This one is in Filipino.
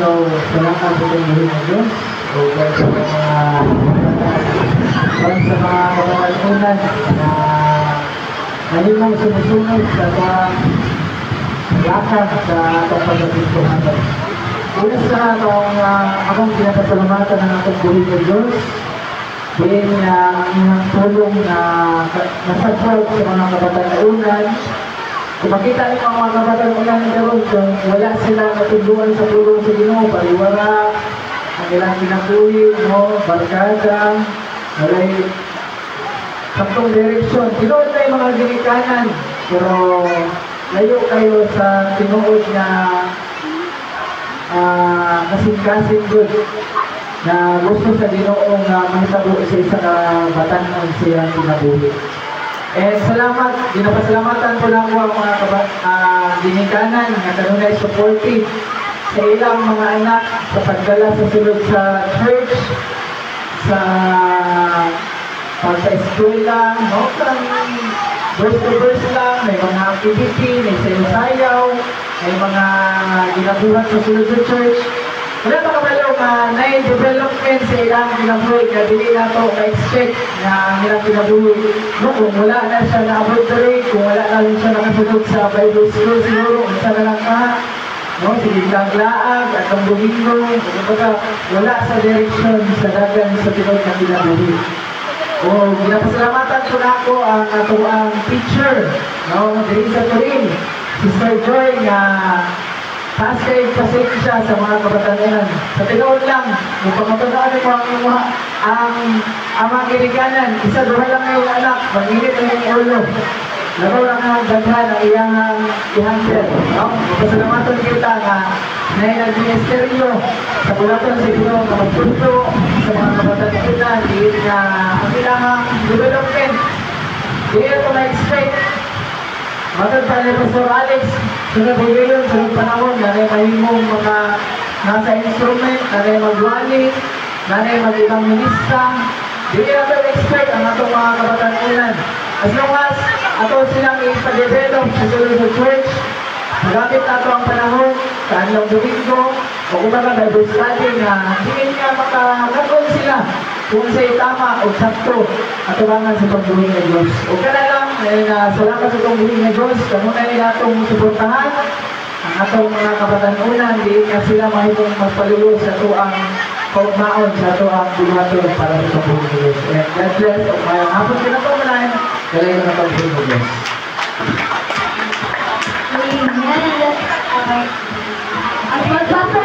So, salamat sa pagbuhin ng Diyos. So, sa mga kabawalan na nahimong sumusunod sa mga lakad sa atong pagkakistuhan. Una sa akong pinapasalamatan ng atong buhin ng Diyos, din ang inyong tulong na nasabot sa mga kabataan-unan. Kung makita niyo ang mga kabataan-unan ng kung wala sila natulungan sa tulong sa Ginoo, pariwara, ang ilang kinabuhi, barkada, walay saktong direksyon. Tinuod na yung mga ginikanan, pero layo kayo sa tinuod na kasing-kasing good na gusto sa Ginoong mahitabo sa isa na batanon siya kinabuhi. And salamat, ginapasalamatan ko lang ko ang mga ginikanan na kanunay supportive sa ilang mga anak sa pagdala sa sulod sa church, sa pagsa-eskwela, verse to verse lang, may mga activity, may sayaw-sayaw, may mga ginagawa sa sulod sa church. Wala pa kabalaw na-development sa ilang kinabuhi na dili na ito ma-expect na ilang kinabuhi. Kung wala na siya na-abroad the rate, kung wala na rin siya nakasunod sa Bible School siguro, kung saan na lang ka, sige lang laag, at ang domingo, wala sa direction sa dagan sa tinod na kinabuhi. Ginapasalamatan ko na ako ang atuang teacher, dahil sa Turin, Sister Joy, na taas kayo pasensya sa mga kabataan. Sa tinood lang, kung pagmatunaan mo ang mga kinikanan, isa duha lang ngayong anak, mag-init ang iyong ulo. Lagaw lang ang daghan ang iyang i-handle. Pasalamatan kita na nag-ministeryo sa bulatan sa Ginoo na magpunto sa mga kabataan dahil na ang ilang development. Hindi ito na-expect. Matag pa ni Pastor Alex, sunod bigilon, sunod panahon, nanay mahimong mga nasa instrument, nanay magwali, nanay mag-ibang minista. Hindi natin expect ang atong mga kabataan. As long as ato silang ipa-develop sa sulod sa church, magamit nato ang panahon sa anyong domingo, o kumbaga Bible study na hindi nga makakagol sila kung sa'yo tama o sakto at tumangan sa pagbuhin ng Diyos. O kaya lang, salamat sa pagbuhin ng Diyos, kamunay nila itong suportahan ang atong mga kabataan-unan, di nga sila mahitong magpalulo sa tuang pagmaon sa tuang buhaton para sa pagbuhin ng Diyos. And God bless, o mayang hapon ka na ito manahin, galay na pagbuhin ng Diyos. Amen. At magbasa